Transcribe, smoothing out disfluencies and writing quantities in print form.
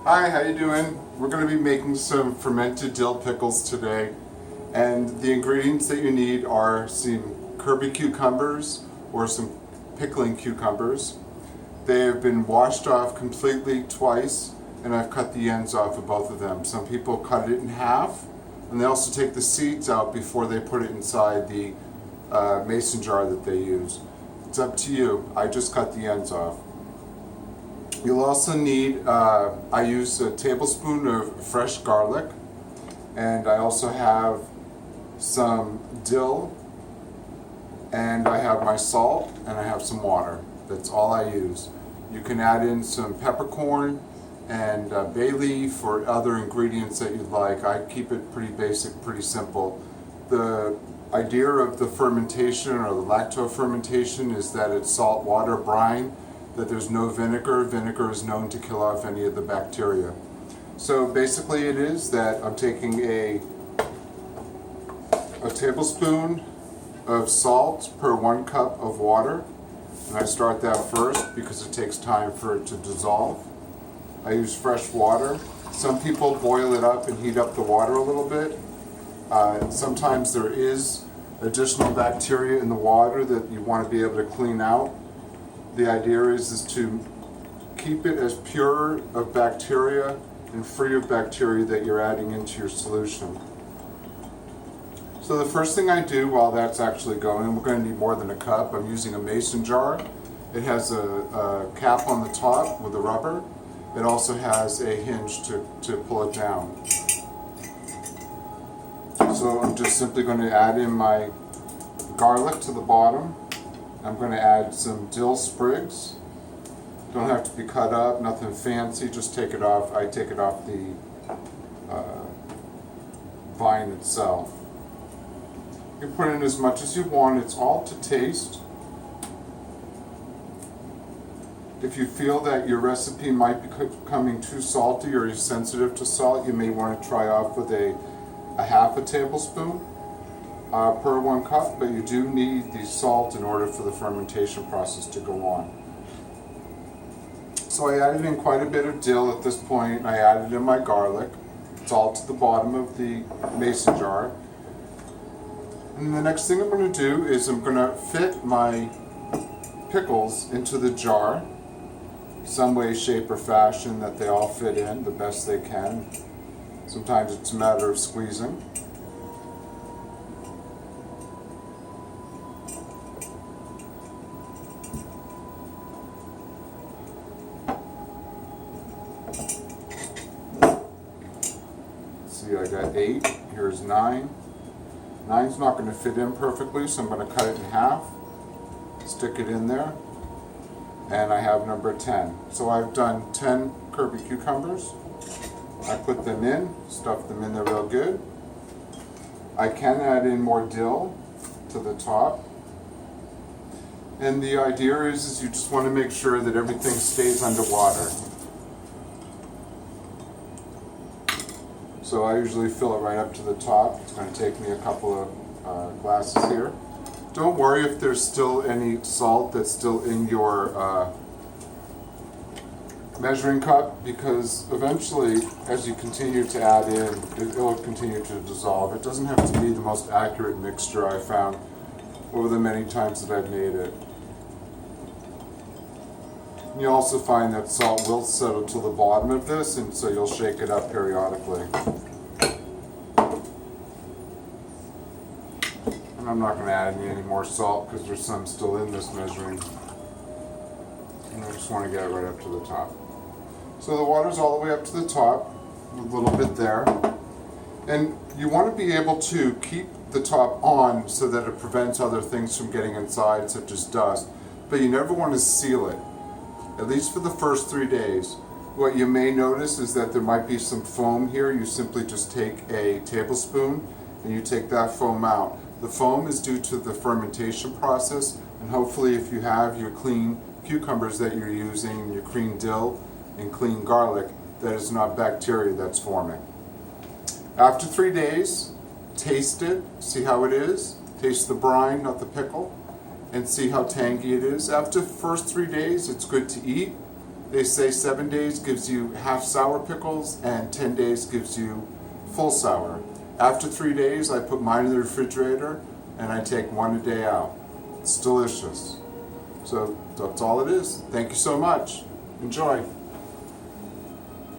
Hi, how you doing? We're going to be making some fermented dill pickles today, and the ingredients that you need are some Kirby cucumbers or some pickling cucumbers. They have been washed off completely twice, and I've cut the ends off of both of them. Some people cut it in half, and they also take the seeds out before they put it inside the mason jar that they use. It's up to you. I just cut the ends off. You'll also need, I use a tablespoon of fresh garlic, and I also have some dill, and I have my salt, and I have some water. That's all I use. You can add in some peppercorn and bay leaf or other ingredients that you'd like. I keep it pretty basic, pretty simple. The idea of the fermentation or the lacto-fermentation is that it's salt, water, brine, that there's no vinegar. Vinegar is known to kill off any of the bacteria. So basically it is that I'm taking a tablespoon of salt per 1 cup of water, and I start that first because it takes time for it to dissolve. I use fresh water. Some people boil it up and heat up the water a little bit. Sometimes there is additional bacteria in the water that you want to be able to clean out. The idea is to keep it as pure of bacteria and free of bacteria that you're adding into your solution. So the first thing I do while that's actually going, we're going to need more than a cup. I'm using a mason jar. It has a cap on the top with a rubber. It also has a hinge to pull it down. So I'm just simply going to add in my garlic to the bottom. I'm going to add some dill sprigs. Don't have to be cut up, nothing fancy, just take it off. I take it off the vine itself. You can put in as much as you want. It's all to taste. If you feel that your recipe might be becoming too salty or you're sensitive to salt, you may want to try off with a half a tablespoon per 1 cup, but you do need the salt in order for the fermentation process to go on. So I added in quite a bit of dill at this point. I added in my garlic. It's all to the bottom of the mason jar. And the next thing I'm going to do is I'm going to fit my pickles into the jar, some way, shape, or fashion that they all fit in the best they can. Sometimes it's a matter of squeezing. See, I got 8. Here's 9. 9's not going to fit in perfectly, so I'm going to cut it in half, stick it in there, and I have number 10. So I've done 10 Kirby cucumbers. I put them in, stuff them in there real good. I can add in more dill to the top. And the idea is you just want to make sure that everything stays underwater. So I usually fill it right up to the top. It's going to take me a couple of glasses here. Don't worry if there's still any salt that's still in your measuring cup, because eventually, as you continue to add in, it will continue to dissolve. It doesn't have to be the most accurate mixture I found over the many times that I've made it. And you also find that salt will settle to the bottom of this, and so you'll shake it up periodically. And I'm not going to add any more salt because there's some still in this measuring. And I just want to get it right up to the top. So the water's all the way up to the top, a little bit there. And you want to be able to keep the top on so that it prevents other things from getting inside, such as dust. But you never want to seal it, at least for the first 3 days. What you may notice is that there might be some foam here. You simply just take a tablespoon and you take that foam out. The foam is due to the fermentation process, and hopefully if you have your clean cucumbers that you're using, your clean dill and clean garlic, that is not bacteria that's forming. After 3 days, taste it, see how it is. Taste the brine, not the pickle, and see how tangy it is. After the first 3 days, it's good to eat. They say 7 days gives you half sour pickles and 10 days gives you full sour. After 3 days, I put mine in the refrigerator and I take one a day out. It's delicious. So that's all it is. Thank you so much. Enjoy.